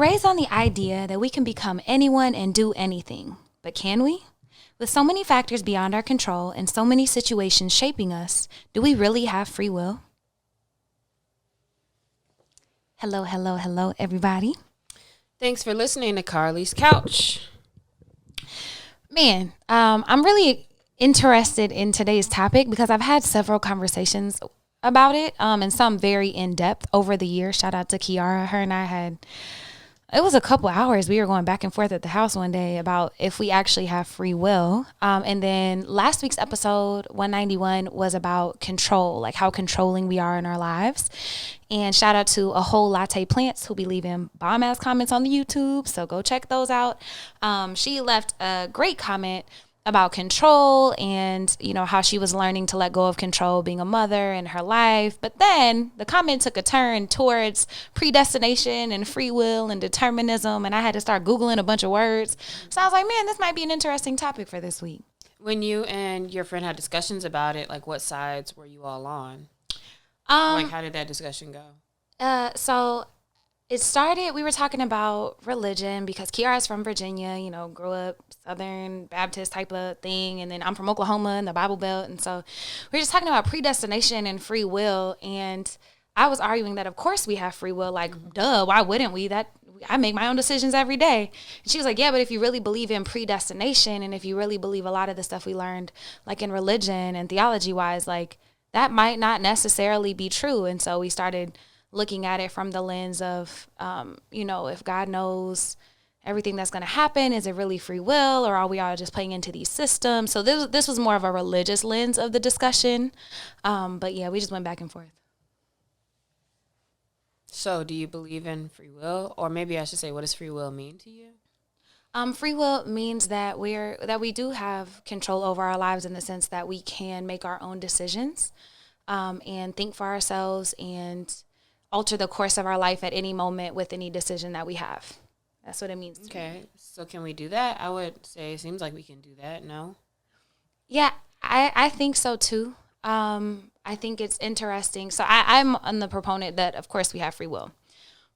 raised on the idea that we can become anyone and do anything. But can we? With so many factors beyond our control and so many situations shaping us, do we really have free will? Hello, hello, hello, everybody. Thanks for listening to Carlie's Couch. Man, I'm really interested in today's topic because I've had several conversations about it, and some very in-depth over the years. Shout out to Kiara. Her and I had, it was a couple hours. We were going back and forth at the house one day about if we actually have free will. And then last week's episode 191 was about control, like how controlling we are in our lives. And shout out to a whole latte plants who be leaving bomb-ass comments on the YouTube. So go check those out. She left a great comment about control and, you know, how she was learning to let go of control being a mother in her life. But then the comment took a turn towards predestination and free will and determinism. And I had to start Googling a bunch of words. So I was like, man, this might be an interesting topic for this week. When you and your friend had discussions about it, like what sides were you all on? Like how did that discussion go? So it started, we were talking about religion because Kiara's from Virginia, you know, grew up Southern Baptist type of thing. And then I'm from Oklahoma in the Bible Belt. And so we were just talking about predestination and free will. And I was arguing that, of course, we have free will. Like, duh, why wouldn't we? That I make my own decisions every day. And she was like, yeah, but if you really believe in predestination and if you really believe a lot of the stuff we learned, like in religion and theology wise, like that might not necessarily be true. And so we started looking at it from the lens of, you know, if God knows everything that's going to happen, is it really free will or are we all just playing into these systems? So this was more of a religious lens of the discussion. But yeah, we just went back and forth. So do you believe in free will? Or maybe I should say, what does free will mean to you? Free will means that we do have control over our lives in the sense that we can make our own decisions and think for ourselves and alter the course of our life at any moment with any decision that we have. That's what it means. Okay. So can we do that? I would say it seems like we can do that. No? Yeah, I think so too. I think it's interesting. So I'm on the proponent that, of course, we have free will.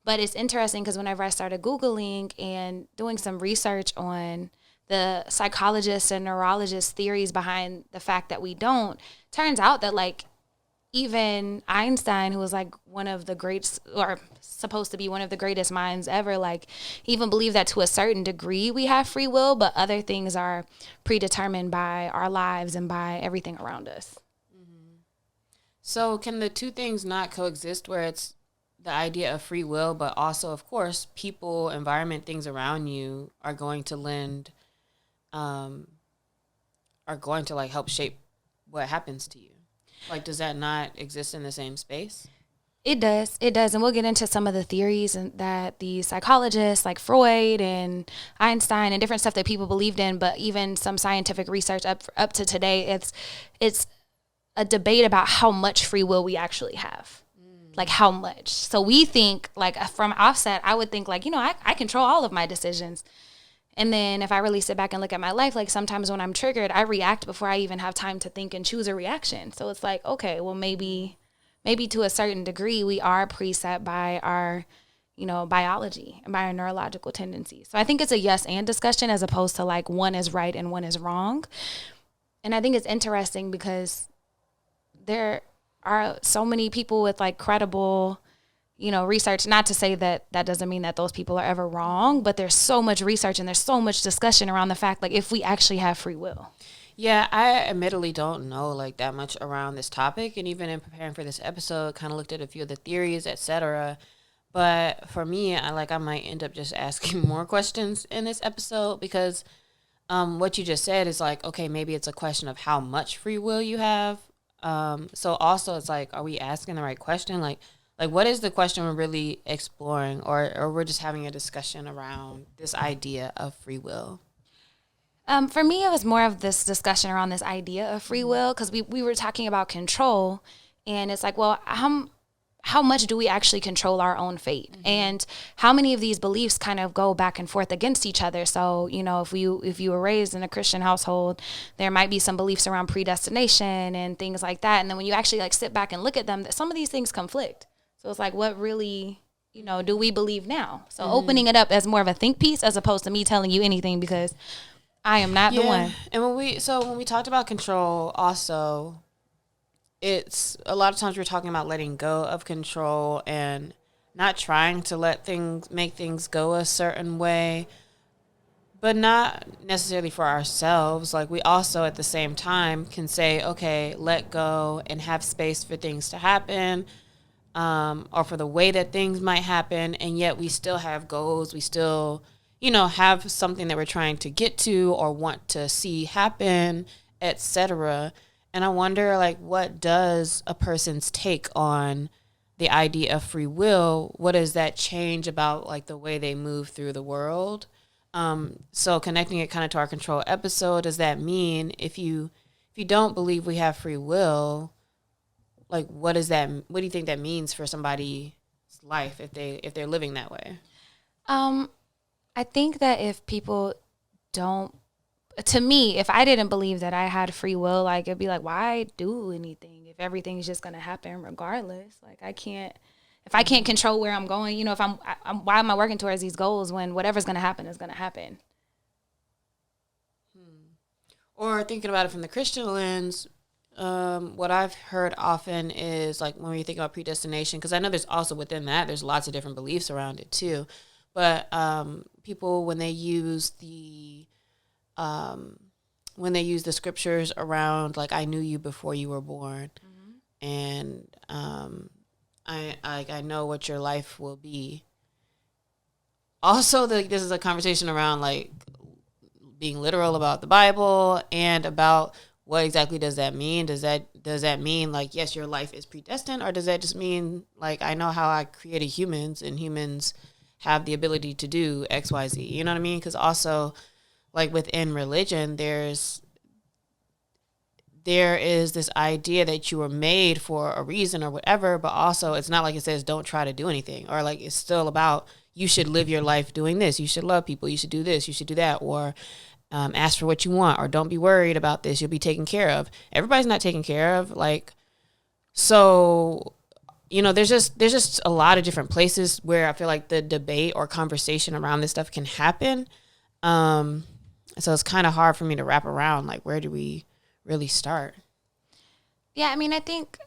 But it's interesting because whenever I started Googling and doing some research on the psychologists and neurologists' theories behind the fact that we don't, turns out that like even Einstein, who was like one of the greats or supposed to be one of the greatest minds ever, like even believed that to a certain degree we have free will, but other things are predetermined by our lives and by everything around us. Mm-hmm. So can the two things not coexist where it's the idea of free will, but also, of course, people, environment, things around you are going to like help shape what happens to you? Like, does that not exist in the same space? It does. And we'll get into some of the theories and that the psychologists like Freud and Einstein and different stuff that people believed in, but even some scientific research up to today, it's a debate about how much free will we actually have. Like how much. So we think like from offset, I would think like, you know, I control all of my decisions. And then if I really sit back and look at my life, like sometimes when I'm triggered, I react before I even have time to think and choose a reaction. So it's like, okay, well, maybe to a certain degree, we are preset by our, you know, biology and by our neurological tendencies. So I think it's a yes and discussion as opposed to like one is right and one is wrong. And I think it's interesting because there are so many people with like credible, you know, research, not to say that doesn't mean that those people are ever wrong, but there's so much research and there's so much discussion around the fact, like, if we actually have free will. Yeah, I admittedly don't know like that much around this topic. And even in preparing for this episode, kind of looked at a few of the theories, etc. But for me, I might end up just asking more questions in this episode because what you just said is like, okay, maybe it's a question of how much free will you have. So also it's like, are we asking the right question? Like what is the question we're really exploring, or we're just having a discussion around this idea of free will? For me, it was more of this discussion around this idea of free will because we were talking about control, and it's like, well, how much do we actually control our own fate? Mm-hmm. And how many of these beliefs kind of go back and forth against each other? So, you know, if you were raised in a Christian household, there might be some beliefs around predestination and things like that. And then when you actually like sit back and look at them, some of these things conflict. So it's like, what really do we believe now? So opening it up as more of a think piece as opposed to me telling you anything, because I am not the one. And when we talked about control also, it's a lot of times we're talking about letting go of control and not trying to make things go a certain way, but not necessarily for ourselves. Like, we also at the same time can say, okay, let go and have space for things to happen, or for the way that things might happen, and yet we still have goals. We still, have something that we're trying to get to or want to see happen, etc. And I wonder, like, what does a person's take on the idea of free will, what does that change about, like, the way they move through the world? So connecting it kind of to our control episode, does that mean if you don't believe we have free will, like, what do you think that means for somebody's life if they're living that way? I think that if people don't, to me, if I didn't believe that I had free will, like, it'd be like, why do anything if everything's just going to happen regardless? Like, if I can't control where I'm going, if I'm why am I working towards these goals when whatever's going to happen is going to happen? Or thinking about it from the Christian lens, what I've heard often is, like, when we think about predestination, because I know there's also within that, there's lots of different beliefs around it too. But people, when they use the scriptures around, like, I knew you before you were born, and I know what your life will be. Also, this is a conversation around, like, being literal about the Bible and about what exactly does that mean. Does that mean, like, yes, your life is predestined, or does that just mean, like, I know how I created humans, and humans have the ability to do X, Y, Z. You know what I mean? Because also, like, within religion, there is this idea that you were made for a reason or whatever, but also it's not like it says don't try to do anything, or, like, it's still about you should live your life doing this. You should love people. You should do this. You should do that. Or ask for what you want, or don't be worried about this. You'll be taken care of. Everybody's not taken care of. Like, so, there's just a lot of different places where I feel like the debate or conversation around this stuff can happen. So it's kind of hard for me to wrap around, like, where do we really start? Yeah, I mean, I think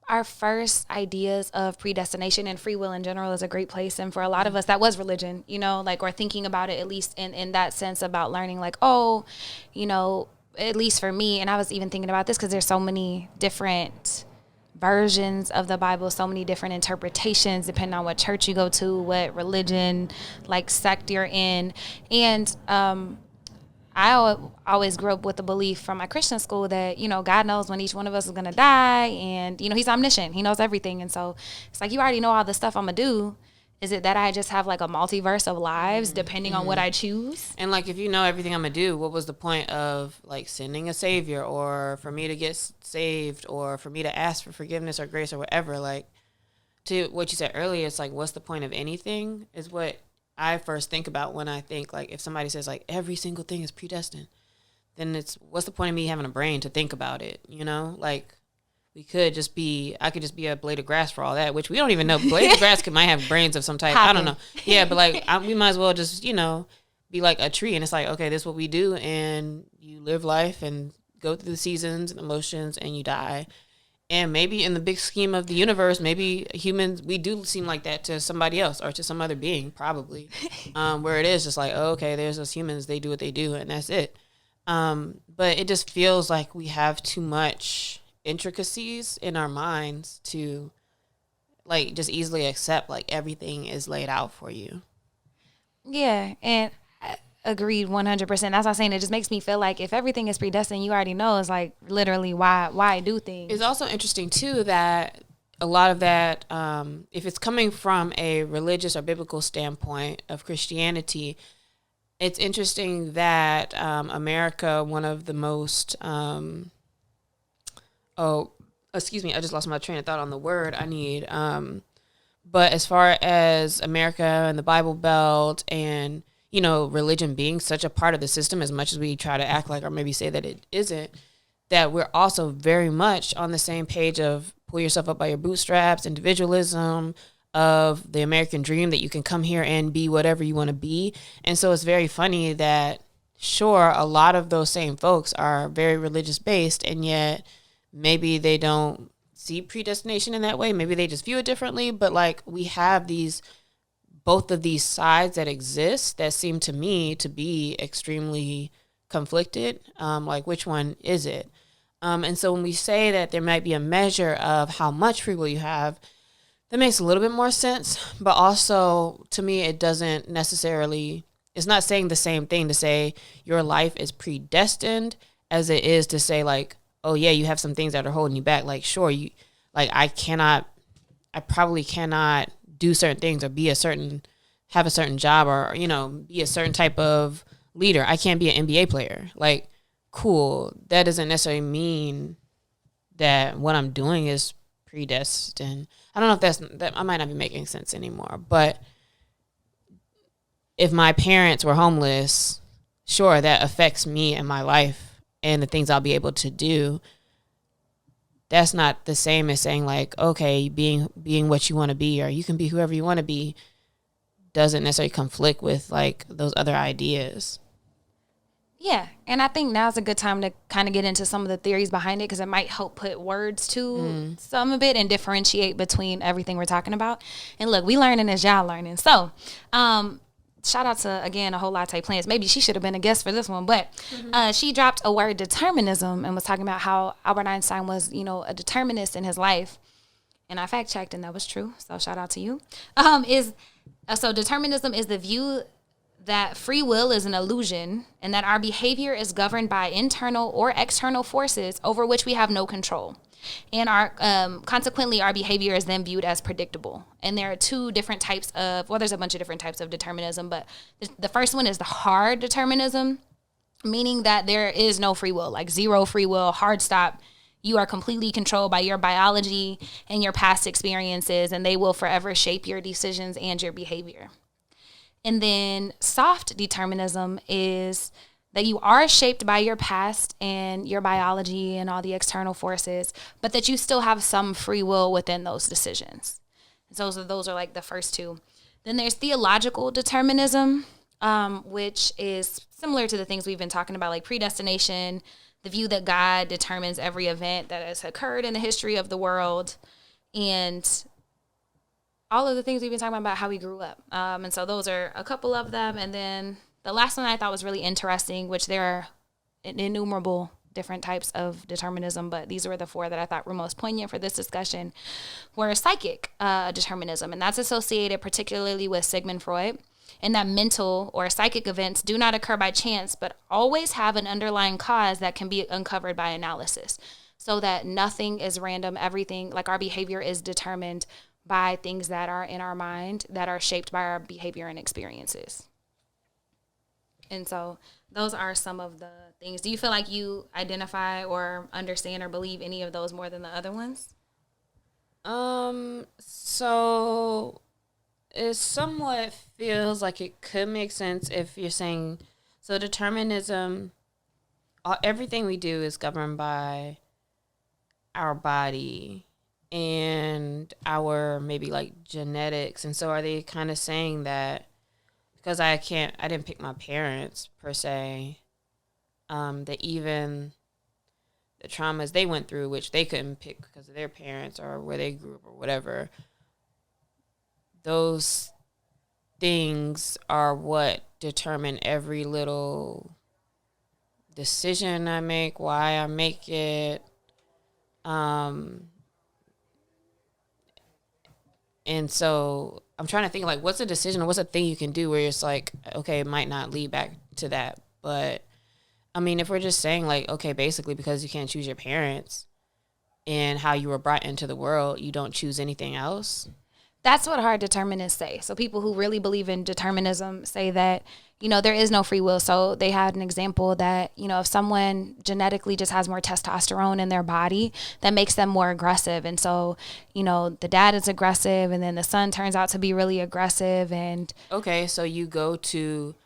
our first ideas of predestination and free will in general is a great place. And for a lot of us, that was religion, like, or thinking about it, at least in that sense, about learning, like, at least for me, and I was even thinking about this because there's so many different versions of the Bible, so many different interpretations depending on what church you go to, what religion, like, sect you're in. And I always grew up with the belief from my Christian school that, God knows when each one of us is going to die, and, he's omniscient. He knows everything. And so it's like, you already know all the stuff I'm going to do. Is it that I just have, like, a multiverse of lives depending on what I choose? And, like, if you know everything I'm going to do, what was the point of, like, sending a savior, or for me to get saved, or for me to ask for forgiveness or grace or whatever? Like, to what you said earlier, it's like, what's the point of anything is what I first think about when I think, like, if somebody says, like, every single thing is predestined, then it's, what's the point of me having a brain to think about it? Like, I could just be a blade of grass for all that, which we don't even know. Blade of grass might have brains of some type. I don't know. Yeah, but, like, we might as well just, be like a tree, and it's like, okay, this is what we do, and you live life and go through the seasons and emotions, and you die. And maybe in the big scheme of the universe, maybe humans, we do seem like that to somebody else or to some other being, probably, where it is just like, oh, okay, there's those humans, they do what they do, and that's it. But it just feels like we have too much intricacies in our minds to, like, just easily accept, like, everything is laid out for you. Yeah, and agreed 100%. That's what I'm saying. It just makes me feel like if everything is predestined, you already know. It's like, literally, why do things? It's also interesting too that a lot of that, if it's coming from a religious or biblical standpoint of Christianity, it's interesting that America, one of the most excuse me, I just lost my train of thought on the word I need. But as far as America and the Bible Belt and, religion being such a part of the system, as much as we try to act like, or maybe say that it isn't, that we're also very much on the same page of pull yourself up by your bootstraps, individualism, of the American dream that you can come here and be whatever you want to be. And so it's very funny that, sure, a lot of those same folks are very religious based, and yet maybe they don't see predestination in that way. Maybe they just view it differently. But like, we have both of these sides that exist that seem to me to be extremely conflicted. Like, which one is it? And so when we say that there might be a measure of how much free will you have, that makes a little bit more sense. But also, to me, it doesn't necessarily, it's not saying the same thing to say your life is predestined as it is to say, like, oh yeah, you have some things that are holding you back. Like, sure, I probably cannot do certain things or have a certain job, or, be a certain type of leader. I can't be an NBA player. Like, cool. That doesn't necessarily mean that what I'm doing is predestined. I don't know if that I might not be making sense anymore, but if my parents were homeless, sure, that affects me and my life and the things I'll be able to do. That's not the same as saying, like, okay, being what you want to be, or you can be whoever you want to be, doesn't necessarily conflict with like those other ideas. Yeah, and I think now's a good time to kind of get into some of the theories behind it, because it might help put words to some of it and differentiate between everything we're talking about. And look, we learning as y'all learning. So, shout out to, again, A Whole Lot Type Plans. Maybe she should have been a guest for this one, but she dropped a word, determinism, and was talking about how Albert Einstein was, a determinist in his life. And I fact checked, and that was true. So shout out to you. So determinism is the view that free will is an illusion and that our behavior is governed by internal or external forces over which we have no control. And consequently, our behavior is then viewed as predictable. And there are two different types there's a bunch of different types of determinism, but the first one is the hard determinism, meaning that there is no free will, like zero free will, hard stop. You are completely controlled by your biology and your past experiences, and they will forever shape your decisions and your behavior. And then soft determinism is that you are shaped by your past and your biology and all the external forces, but that you still have some free will within those decisions. So those are like the first two. Then there's theological determinism, which is similar to the things we've been talking about, like predestination, the view that God determines every event that has occurred in the history of the world, and all of the things we've been talking about how we grew up. And so those are a couple of them. And then the last one I thought was really interesting, which there are innumerable different types of determinism, but these were the four that I thought were most poignant for this discussion, were psychic determinism. And that's associated particularly with Sigmund Freud, and that mental or psychic events do not occur by chance, but always have an underlying cause that can be uncovered by analysis. So that nothing is random. Everything, like our behavior, is determined by things that are in our mind that are shaped by our behavior and experiences. And so those are some of the things. Do you feel like you identify or understand or believe any of those more than the other ones? So it somewhat feels like it could make sense if you're saying, so determinism, everything we do is governed by our body and our maybe like genetics. And so are they kind of saying that because I didn't pick my parents per se, that even the traumas they went through, which they couldn't pick because of their parents or where they grew up or whatever, those things are what determine every little decision I make, why I make it. And so I'm trying to think, like, what's a decision or what's a thing you can do where it's like, okay, it might not lead back to that. But, I mean, if we're just saying, like, okay, basically because you can't choose your parents and how you were brought into the world, you don't choose anything else. That's what hard determinists say. So people who really believe in determinism say that, there is no free will. So they had an example that, if someone genetically just has more testosterone in their body, that makes them more aggressive. And so, the dad is aggressive and then the son turns out to be really aggressive. And okay, so you go to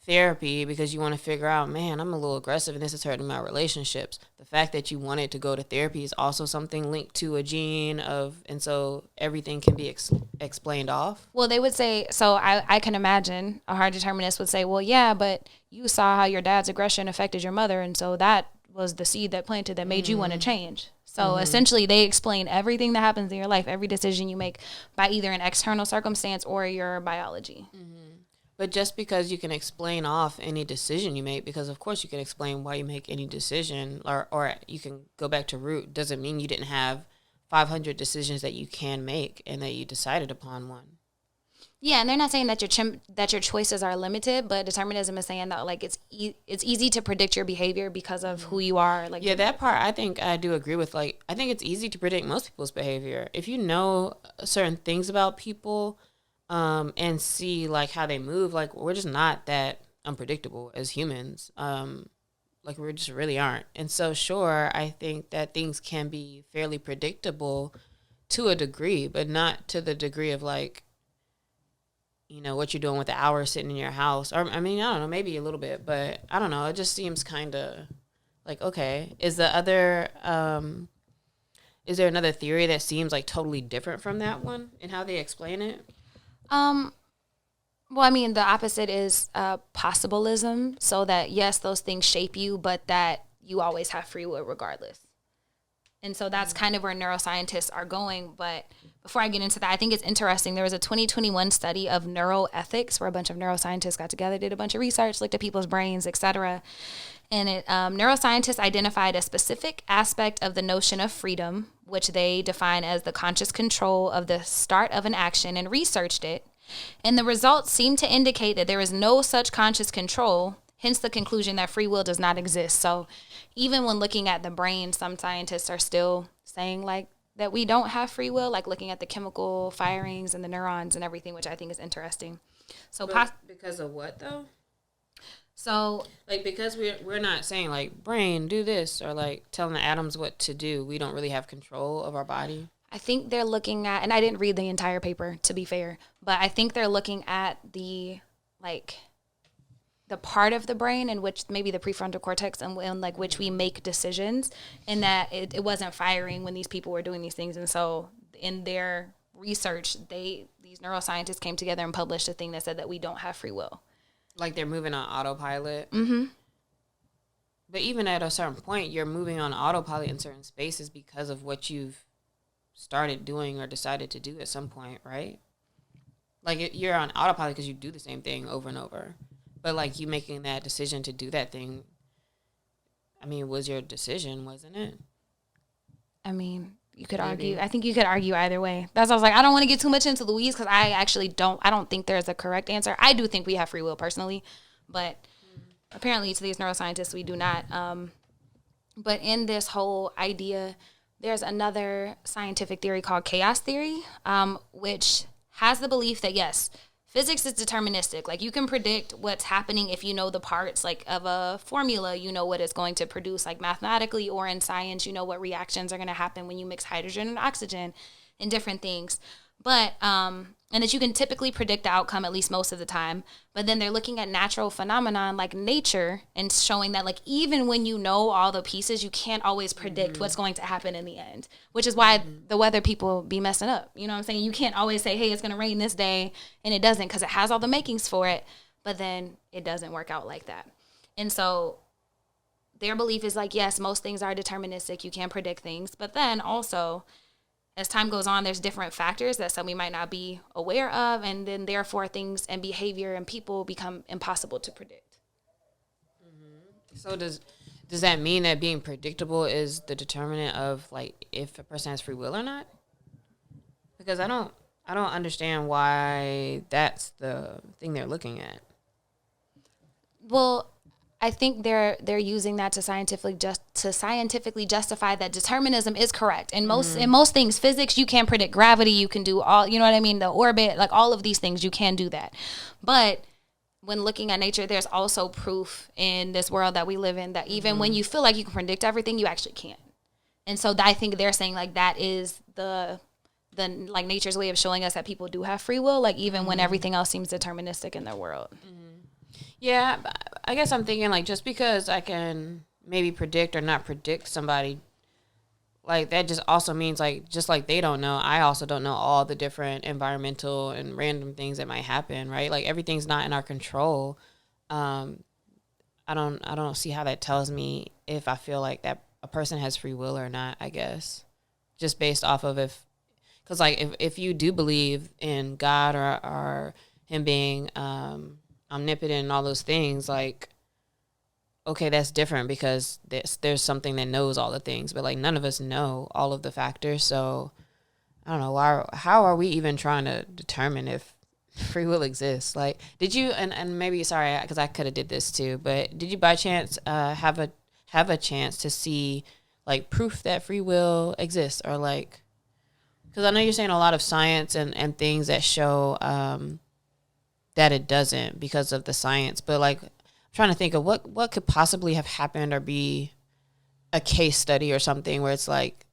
therapy because you want to figure out, man, I'm a little aggressive and this is hurting my relationships. The fact that you wanted to go to therapy is also something linked to a gene of, and so everything can be explained off. Well, they would say, so I can imagine a hard determinist would say, well, yeah, but you saw how your dad's aggression affected your mother. And so that was the seed that planted that made you want to change. So essentially they explain everything that happens in your life, every decision you make by either an external circumstance or your biology. But just because you can explain off any decision you make, because of course you can explain why you make any decision, or you can go back to root, doesn't mean you didn't have 500 decisions that you can make and that you decided upon one. Yeah, and they're not saying that your choices are limited, but determinism is saying that like it's easy to predict your behavior because of who you are. Like, yeah, that part I think I do agree with. Like, I think it's easy to predict most people's behavior if you know certain things about people. And see like how they move. Like, we're just not that unpredictable as humans. Like, we just really aren't. And so sure, I think that things can be fairly predictable to a degree, but not to the degree of like, you know, what you're doing with the hours sitting in your house. Or I mean, I don't know, maybe a little bit, but I don't know, it just seems kind of like, okay, is there another theory that seems like totally different from that one in how they explain it? Well, I mean, the opposite is possibilism. So that, yes, those things shape you, but that you always have free will regardless. And so that's kind of where neuroscientists are going. But before I get into that, I think it's interesting. There was a 2021 study of neuroethics where a bunch of neuroscientists got together, did a bunch of research, looked at people's brains, et cetera. And neuroscientists identified a specific aspect of the notion of freedom, which they define as the conscious control of the start of an action, and researched it. And the results seem to indicate that there is no such conscious control, hence the conclusion that free will does not exist. So even when looking at the brain, some scientists are still saying like that we don't have free will, like looking at the chemical firings and the neurons and everything, which I think is interesting. So because of what though? So, like, because we're not saying, like, brain, do this, or, like, telling the atoms what to do. We don't really have control of our body. I think they're looking at, and I didn't read the entire paper, to be fair, but I think they're looking at the, like, the part of the brain in which maybe the prefrontal cortex and like, which we make decisions, and that it wasn't firing when these people were doing these things. And so in their research, these neuroscientists came together and published a thing that said that we don't have free will. Like they're moving on autopilot. Mm-hmm. But even at a certain point, you're moving on autopilot in certain spaces because of what you've started doing or decided to do at some point, right? Like you're on autopilot because you do the same thing over and over. But like you making that decision to do that thing, I mean, was your decision, wasn't it? I mean, you could argue. I think you could argue either way. That's why I was like, I don't want to get too much into Louise because I actually don't think there's a correct answer. I do think we have free will personally, but apparently to these neuroscientists, we do not. But in this whole idea, there's another scientific theory called chaos theory, which has the belief that, yes, physics is deterministic. Like, you can predict what's happening if you know the parts, like, of a formula. You know what it's going to produce, like, mathematically, or in science, you know what reactions are going to happen when you mix hydrogen and oxygen and different things. But, and that you can typically predict the outcome, at least most of the time. But then they're looking at natural phenomenon like nature and showing that, like, even when you know all the pieces, you can't always predict what's going to happen in the end, which is why the weather people be messing up. You know what I'm saying? You can't always say, hey, it's going to rain this day, and it doesn't, because it has all the makings for it, but then it doesn't work out like that. And so their belief is like, yes, most things are deterministic. You can predict things, but then also, as time goes on, there's different factors that some we might not be aware of, and then therefore things and behavior and people become impossible to predict. Mm-hmm. So does that mean that being predictable is the determinant of, like, if a person has free will or not? Because I don't understand why that's the thing they're looking at. Well, I think they're using that to scientifically justify that determinism is correct. In most things, physics, you can predict gravity, you can do all, you know what I mean, the orbit, like all of these things, you can do that. But when looking at nature, there's also proof in this world that we live in that even when you feel like you can predict everything, you actually can't. And so I think they're saying, like, that is the like nature's way of showing us that people do have free will, like even when everything else seems deterministic in their world. Yeah, I guess I'm thinking like just because I can maybe predict or not predict somebody, like that just also means like just like they don't know, I also don't know all the different environmental and random things that might happen, right? Like everything's not in our control. Um, I don't see how that tells me if I feel like that a person has free will or not. I guess just based off of if because like if you do believe in God or him being omnipotent and all those things, like okay, that's different because there's something that knows all the things, but like none of us know all of the factors. So I don't know why. How are we even trying to determine if free will exists? Like, did you and maybe sorry because I could have did this too, but did you by chance have a chance to see like proof that free will exists or like because I know you're saying a lot of science and things that show that it doesn't because of the science, but like I'm trying to think of what could possibly have happened or be a case study or something where it's like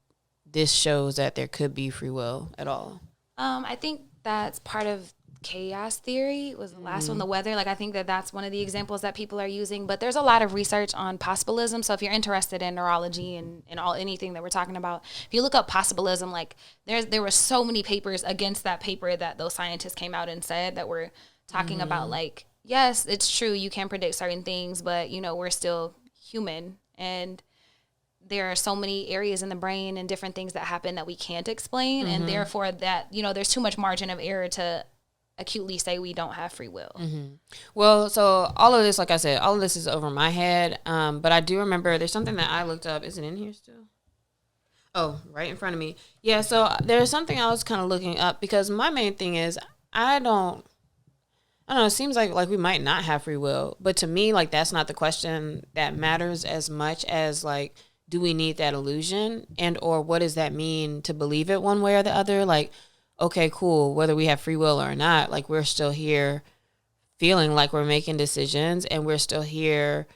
this shows that there could be free will at all. I think that's part of chaos theory was the last one, the weather. Like I think that that's one of the examples that people are using, but there's a lot of research on possibilism. So if you're interested in neurology and all anything that we're talking about, if you look up possibilism, like there were so many papers against that paper that those scientists came out and said that were talking about like, yes, it's true, you can predict certain things, but you know, we're still human and there are so many areas in the brain and different things that happen that we can't explain. And therefore that, you know, there's too much margin of error to acutely say we don't have free will. Well, so all of this, like I said, all of this is over my head. But I do remember there's something that I looked up. Is it in here still? Oh, right in front of me. Yeah, so there's something I was kind of looking up because my main thing is I don't know, it seems like we might not have free will. But to me, like that's not the question that matters as much as like do we need that illusion and or what does that mean to believe it one way or the other? Like, okay, cool, whether we have free will or not, like we're still here feeling like we're making decisions and we're still here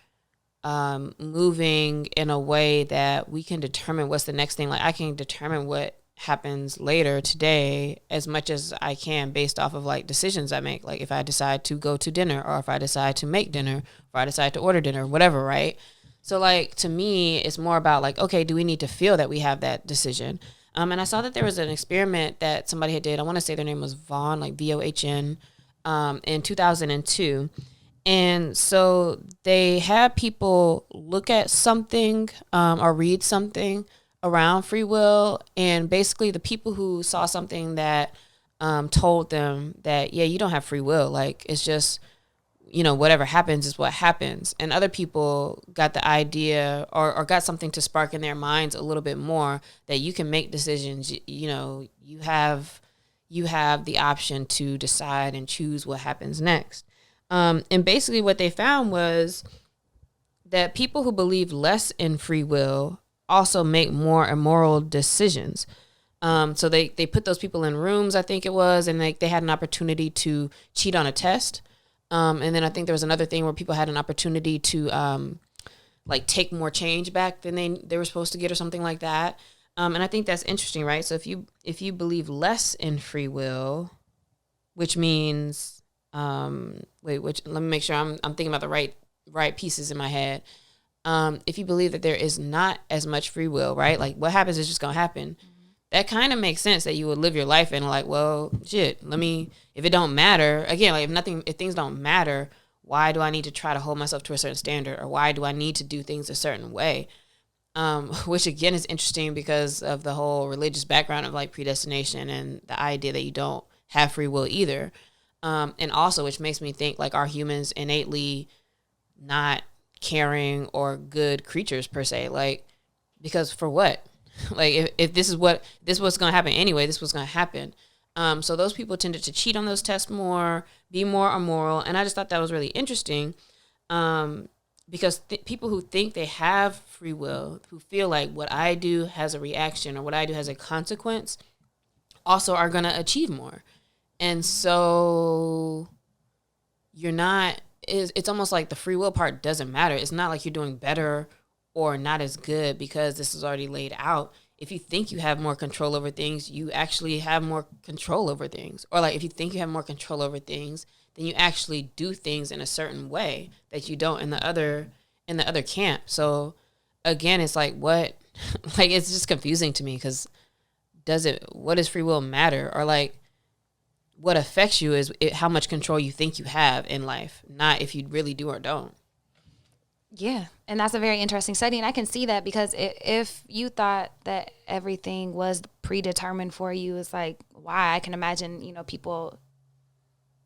moving in a way that we can determine what's the next thing. Like I can determine what happens later today as much as I can based off of like decisions I make. Like if I decide to go to dinner or if I decide to make dinner or I decide to order dinner, whatever, right? So like to me, it's more about like, okay, do we need to feel that we have that decision? And I saw that there was an experiment that somebody had did. I want to say their name was Vaughn, like VOHN, in 2002. And so they had people look at something or read something around free will. And basically the people who saw something that told them that, yeah, you don't have free will. Like it's just, you know, whatever happens is what happens. And other people got the idea or got something to spark in their minds a little bit more that you can make decisions. You know, you have the option to decide and choose what happens next. And basically what they found was that people who believe less in free will also make more immoral decisions. So they put those people in rooms, I think it was, and they had an opportunity to cheat on a test. And then I think there was another thing where people had an opportunity to like take more change back than they were supposed to get or something like that. And I think that's interesting, right? So if you believe less in free will, which means let me make sure I'm thinking about the right pieces in my head. If you believe that there is not as much free will, right? Like what happens is just gonna happen. That kind of makes sense that you would live your life and like, well, shit, if it don't matter, again, like if things don't matter, why do I need to try to hold myself to a certain standard or why do I need to do things a certain way? Which again is interesting because of the whole religious background of like predestination and the idea that you don't have free will either. And also, which makes me think like are humans innately not caring or good creatures per se? Like, because for what? Like if this is what's going to happen anyway, this was going to happen. So those people tended to cheat on those tests more, be more immoral. And I just thought that was really interesting because people who think they have free will, who feel like what I do has a reaction or what I do has a consequence, also are going to achieve more. And so it's almost like the free will part doesn't matter. It's not like you're doing better or not as good because this is already laid out. If you think you have more control over things, you actually have more control over things. Or like if you think you have more control over things, then you actually do things in a certain way that you don't in the other camp. So again, it's like, what, like, it's just confusing to me, because what does free will matter? Or like, what affects you is how much control you think you have in life, not if you really do or don't. Yeah. And that's a very interesting study. And I can see that, because if you thought that everything was predetermined for you, it's like, why? I can imagine, people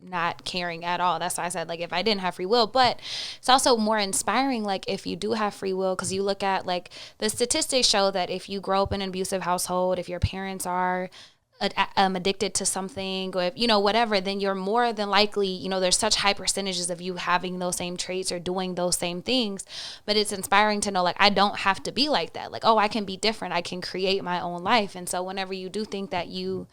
not caring at all. That's why I said, like, if I didn't have free will. But it's also more inspiring, like, if you do have free will, because you look at, like, the statistics show that if you grow up in an abusive household, if your parents are addicted to something, or if, whatever, then you're more than likely, there's such high percentages of you having those same traits or doing those same things. But it's inspiring to know, like, I don't have to be like that. Like, oh, I can be different. I can create my own life. And so whenever you do think that you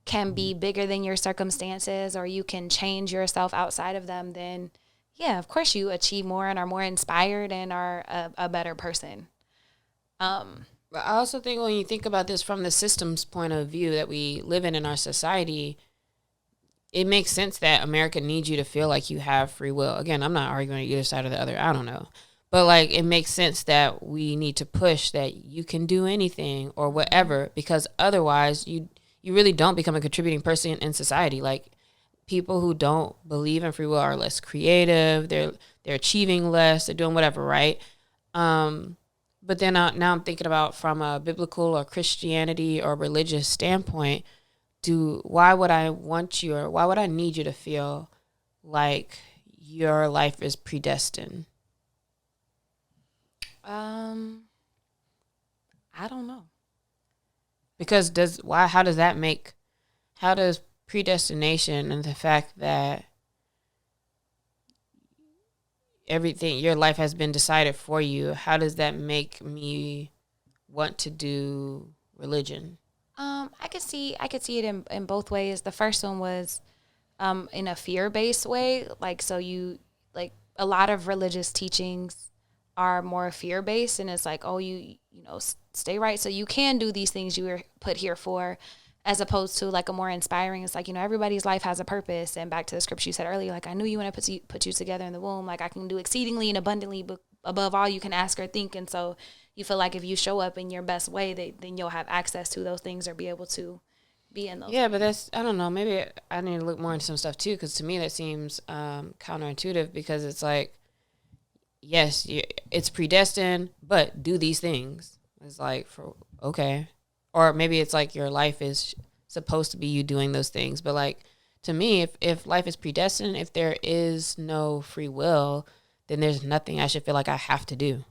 can be bigger than your circumstances, or you can change yourself outside of them, then yeah, of course you achieve more and are more inspired and are a better person. But I also think when you think about this from the system's point of view that we live in our society, it makes sense that America needs you to feel like you have free will. Again, I'm not arguing either side or the other. I don't know. But like, it makes sense that we need to push that you can do anything or whatever, because otherwise you really don't become a contributing person in society. Like, people who don't believe in free will are less creative. They're achieving less. They're doing whatever, right? But then now I'm thinking about, from a biblical or Christianity or religious standpoint, why would I want you, or why would I need you to feel like your life is predestined? I don't know. Because how does predestination and the fact that everything, your life has been decided for you, how does that make me want to do religion? I could see it in both ways. The first one was in a fear-based way. Like, so a lot of religious teachings are more fear-based, and it's like, oh, stay right, so you can do these things you were put here for, as opposed to like a more inspiring, it's like, everybody's life has a purpose. And back to the scripture you said earlier, like, I knew you when I put you together in the womb. Like, I can do exceedingly and abundantly, but above all you can ask or think. And so you feel like if you show up in your best way, then you'll have access to those things, or be able to be in those things. But that's, I don't know, maybe I need to look more into some stuff too, because to me that seems counterintuitive, because it's like, yes, it's predestined, but do these things. It's like, okay. Or maybe it's like your life is supposed to be you doing those things. But like, to me, if life is predestined, if there is no free will, then there's nothing I should feel like I have to do.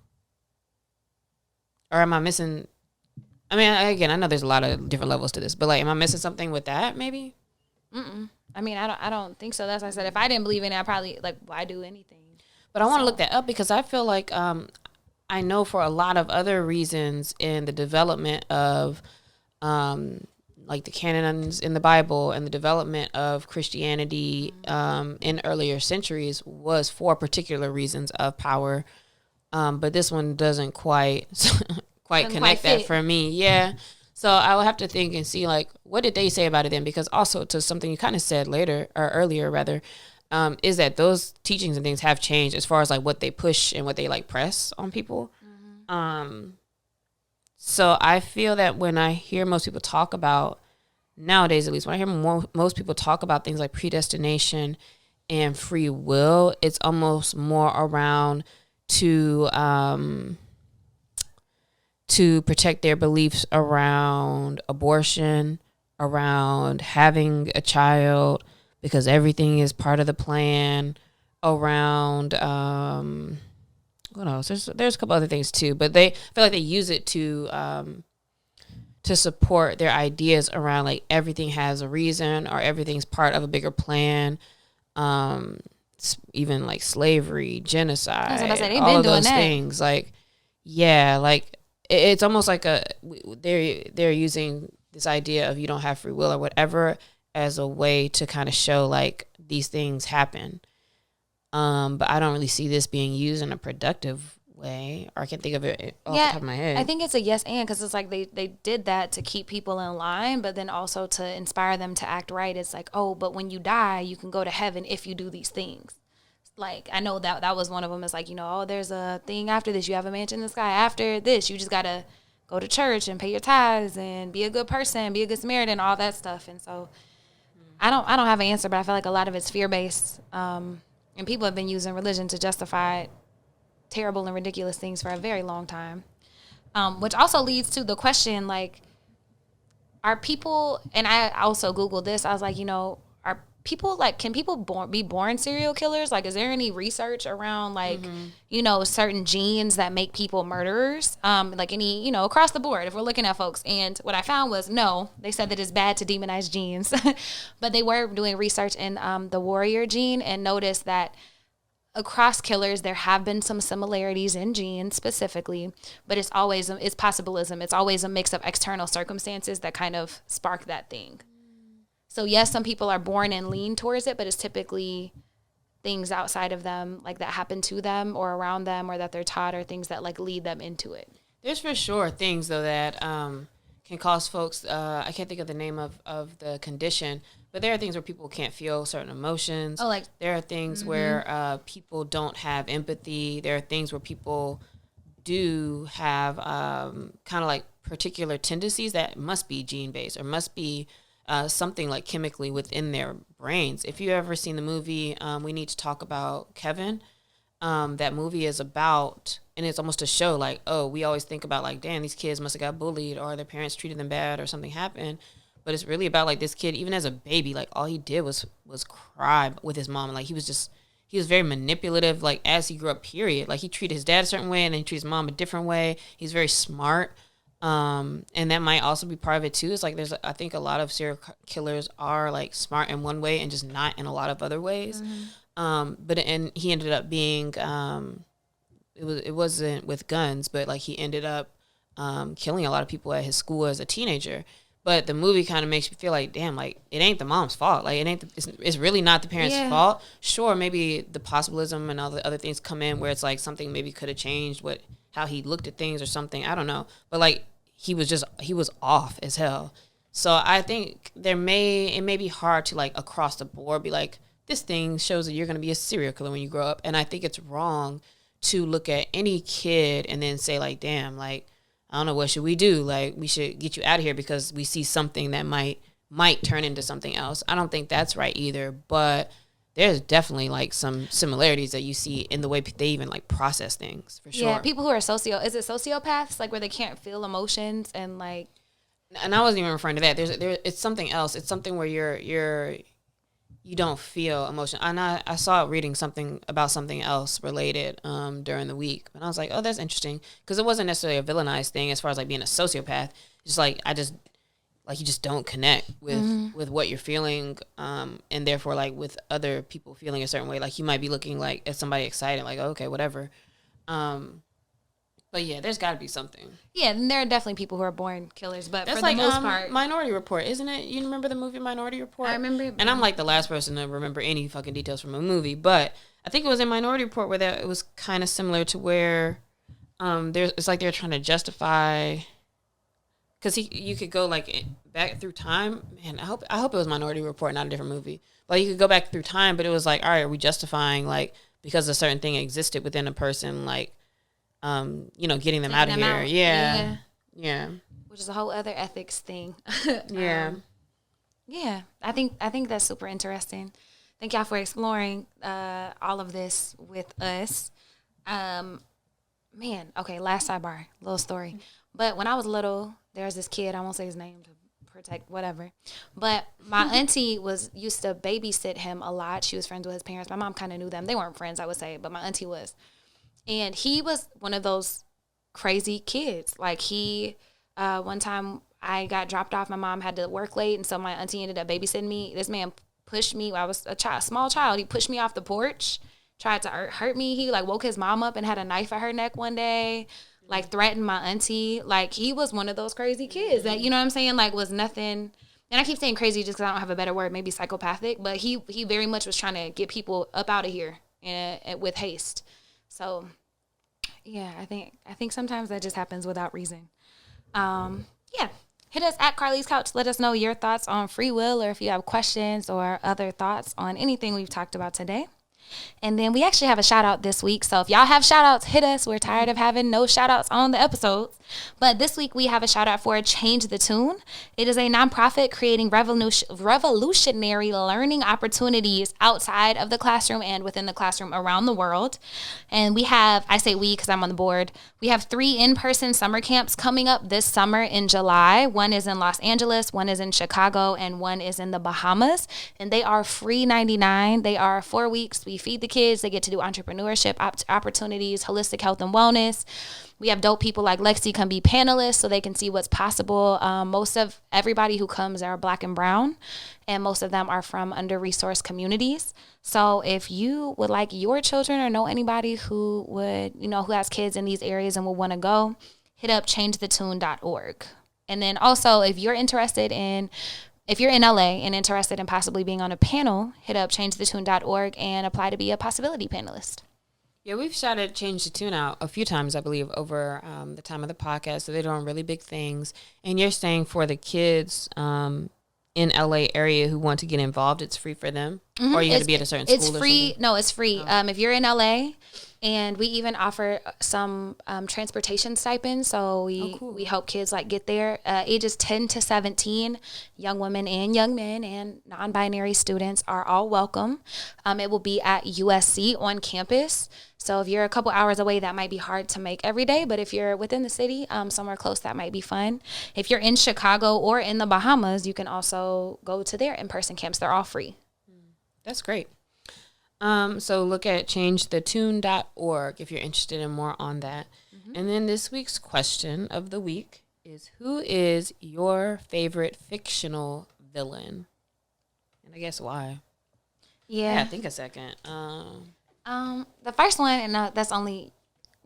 Or am I missing? I mean, again, I know there's a lot of different levels to this, but like, am I missing something with that maybe? I mean, I don't think so. That's why I said, if I didn't believe in it, I probably, like, why do anything? But I want to look that up, because I feel like I know for a lot of other reasons in the development of like the canons in the Bible and the development of Christianity in earlier centuries was for particular reasons of power. But this one doesn't quite connect that for me. Yeah. So I will have to think and see, like, what did they say about it then? Because also, to something you kind of said earlier, is that those teachings and things have changed as far as like what they push and what they like press on people. So I feel that when I hear most people talk about, nowadays at least, when I hear most people talk about things like predestination and free will, it's almost more around to protect their beliefs around abortion, around having a child, because everything is part of the plan, around what else? There's a couple other things too, but they feel like they use it to support their ideas around like everything has a reason, or everything's part of a bigger plan. Even like slavery, genocide, all of those things. Like, yeah, like it's almost like they're using this idea of you don't have free will or whatever as a way to kind of show like these things happen. But I don't really see this being used in a productive way, or I can't think of it off the top of my head. I think it's a yes and, because it's like they did that to keep people in line, but then also to inspire them to act right. It's like, oh, but when you die, you can go to heaven if you do these things. Like, I know that was one of them. It's like, oh, there's a thing after this. You have a mansion in the sky. After this, you just got to go to church and pay your tithes and be a good person, be a good Samaritan, all that stuff. And so I don't have an answer, but I feel like a lot of it's fear-based. And people have been using religion to justify terrible and ridiculous things for a very long time. Which also leads to the question, like, are people, and I also Googled this, I was like, are people, like, can people be born serial killers? Like, is there any research around, like, certain genes that make people murderers? Like any, across the board, if we're looking at folks. And what I found was, no, they said that it's bad to demonize genes. But they were doing research in the warrior gene and noticed that across killers, there have been some similarities in genes specifically, but it's possibilism. It's always a mix of external circumstances that kind of spark that thing. So yes, some people are born and lean towards it, but it's typically things outside of them, like that happen to them or around them or that they're taught, or things that like lead them into it. There's for sure things though that can cause folks, I can't think of the name of the condition, but there are things where people can't feel certain emotions. Oh, like there are things where people don't have empathy. There are things where people do have kind of like particular tendencies that must be gene based or must be something like chemically within their brains. If you ever seen the movie, We Need to Talk About Kevin, that movie is about, and it's almost a show like, oh, we always think about like, damn, these kids must have got bullied or their parents treated them bad or something happened. But it's really about like this kid, even as a baby, like all he did was cry with his mom. And like he was very manipulative, like as he grew up, period. Like he treated his dad a certain way and then he treated his mom a different way. He's very smart. And that might also be part of it too. It's like I think a lot of serial killers are like smart in one way and just not in a lot of other ways. But he ended up being it wasn't with guns, but like he ended up killing a lot of people at his school as a teenager. But the movie kind of makes you feel like, damn, like it ain't the mom's fault. Like it's really not the parents' fault. Sure, maybe the possibilism and all the other things come in where it's like something maybe could have changed how he looked at things or something. I don't know. But like he was off as hell. So I think it may be hard to like across the board be like, this thing shows that you're going to be a serial killer when you grow up. And I think it's wrong to look at any kid and then say like, damn, like, I don't know, what should we do? Like, we should get you out of here because we see something that might turn into something else. I don't think that's right either. But there's definitely like some similarities that you see in the way they even like process things, for sure. Yeah, people who are is it sociopaths, like where they can't feel emotions and like. And I wasn't even referring to that. It's something else. It's something where you don't feel emotion. And I saw reading something about something else related during the week. And I was like, oh, that's interesting. Because it wasn't necessarily a villainized thing as far as like being a sociopath. Just like, you just don't connect with what you're feeling. And therefore, like with other people feeling a certain way, like you might be looking like at somebody excited, like, okay, whatever. But yeah, there's got to be something. Yeah, and there are definitely people who are born killers, but that's for like, the most part, Minority Report, isn't it? You remember the movie Minority Report? I remember it. And I'm like the last person to remember any fucking details from a movie, but I think it was in Minority Report where it was kind of similar to where it's like they're trying to justify, because you could go like back through time. Man, I hope it was Minority Report, not a different movie. But you could go back through time, but it was like, all right, are we justifying like because a certain thing existed within a person, like getting them out of here. Yeah. Which is a whole other ethics thing. Yeah. Yeah. I think that's super interesting. Thank y'all for exploring all of this with us. Okay, last sidebar, little story. But when I was little, there was this kid, I won't say his name to protect whatever. But my auntie used to babysit him a lot. She was friends with his parents. My mom kind of knew them. They weren't friends, I would say, but my auntie was. And he was one of those crazy kids. Like one time I got dropped off. My mom had to work late, and so my auntie ended up babysitting me. This man pushed me. I was a small child. He pushed me off the porch, tried to hurt me. He like woke his mom up and had a knife at her neck one day, like threatened my auntie. Like he was one of those crazy kids that, you know what I'm saying? Like was nothing. And I keep saying crazy just because I don't have a better word, maybe psychopathic. But he very much was trying to get people up out of here with haste. So, Yeah, I think sometimes that just happens without reason. Yeah. Hit us at Carlie's Couch. Let us know your thoughts on free will, or if you have questions or other thoughts on anything we've talked about today. And then we actually have a shout out this week. So if y'all have shout outs, hit us. We're tired of having no shout outs on the episodes. But this week we have a shout out for Change the Tune. It is a nonprofit creating revolutionary learning opportunities outside of the classroom and within the classroom around the world. And we have, I say we because I'm on the board, we have 3 in-person summer camps coming up this summer in July. One is in Los Angeles, one is in Chicago, and one is in the Bahamas. And they are free 99. They are 4 weeks. We feed the kids. They get to do entrepreneurship opportunities, holistic health and wellness. We have dope people like Lexi come be panelists so they can see what's possible. Most of everybody who comes are Black and brown, and most of them are from under-resourced communities. So if you would like your children or know anybody who would, who has kids in these areas and will want to go, hit up changethetune.org. And then also, if you're in LA and interested in possibly being on a panel, hit up changethetune.org and apply to be a possibility panelist. Yeah, we've shouted Change the Tune out a few times, I believe, over the time of the podcast. So they're doing really big things. And you're saying for the kids in LA area who want to get involved, it's free for them? Mm-hmm. Or you have to be at a certain school or something? It's free. No, it's free. Oh. If you're in LA, and we even offer some transportation stipends. So we help kids get there. Ages 10 to 17, young women and young men and non-binary students are all welcome. It will be at USC on campus. So if you're a couple hours away, that might be hard to make every day. But if you're within the city, somewhere close, that might be fun. If you're in Chicago or in the Bahamas, you can also go to their in-person camps. They're all free. That's great. So look at changethetune.org if you're interested in more on that. Mm-hmm. And then this week's question of the week is, who is your favorite fictional villain? And I guess why? Yeah, think a second. The first one, and that's only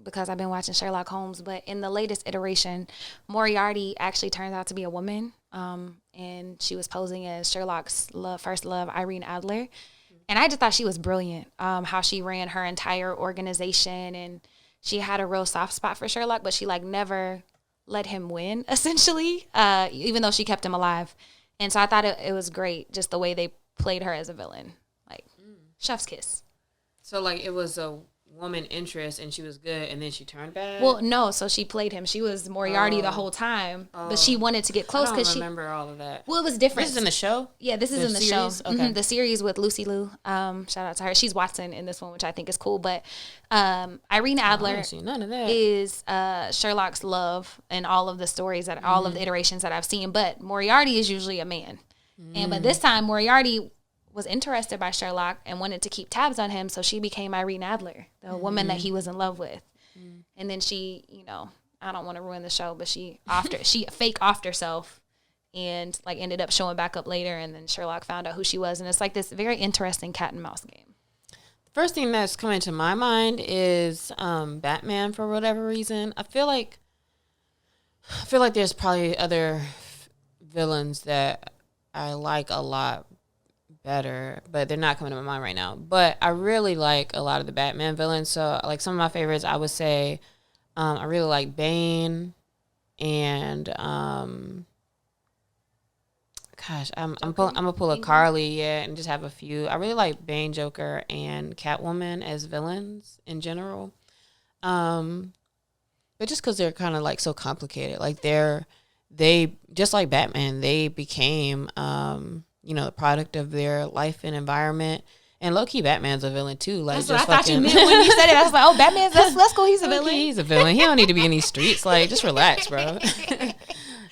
because I've been watching Sherlock Holmes, but in the latest iteration, Moriarty actually turns out to be a woman, and she was posing as Sherlock's first love, Irene Adler. And I just thought she was brilliant, how she ran her entire organization, and she had a real soft spot for Sherlock, but she never let him win, essentially, even though she kept him alive. And so I thought it was great, just the way they played her as a villain, chef's kiss. So it was a woman interest and she was good and then she turned bad? Well, no, so she played him. She was Moriarty the whole time, but she wanted to get close because she remember all of that. Well, it was different. This is in the show? Yeah, this is in the show. Okay. Mm-hmm, the series with Lucy Liu. Shout out to her. She's Watson in this one, which I think is cool. But Irene Adler none of that. is Sherlock's love in all of the stories all of the iterations that I've seen. But Moriarty is usually a man, but this time Moriarty was interested by Sherlock and wanted to keep tabs on him, so she became Irene Adler, the woman that he was in love with. And then she, I don't want to ruin the show, but she fake offed herself and ended up showing back up later, and then Sherlock found out who she was, and it's this very interesting cat and mouse game. The first thing that's coming to my mind is Batman for whatever reason. I feel like there's probably other villains that I like a lot better, but they're not coming to my mind right now. But I really like a lot of the Batman villains. So some of my favorites, I would say I really like Bane and I'm gonna pull a Carlie, and just have a few. I really like Bane, Joker, and Catwoman as villains in general. But just because they're kind of so complicated, they just like Batman, they became the product of their life and environment. And low-key, Batman's a villain, too. That's what I thought you meant when you said it. I was like, oh, Batman's, let's go. He's a villain. He's a villain. He don't need to be in these streets. Just relax, bro.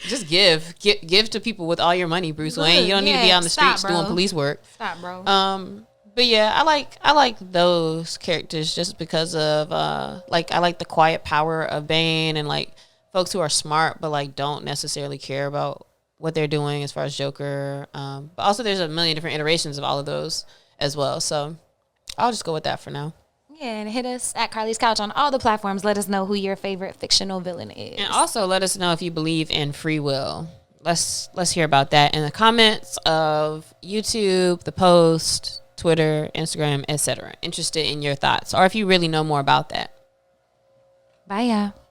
Just give to people with all your money, Bruce Wayne. You don't need to be on the streets doing police work. Stop, bro. But yeah, I like those characters just because of, I like the quiet power of Bane and, folks who are smart but, don't necessarily care about what they're doing as far as Joker. But also there's a million different iterations of all of those as well. So I'll just go with that for now. Yeah, and hit us at Carlie's Couch on all the platforms. Let us know who your favorite fictional villain is. And also let us know if you believe in free will. Let's hear about that in the comments of YouTube, the post, Twitter, Instagram, etc. Interested in your thoughts, or if you really know more about that. Bye, y'all.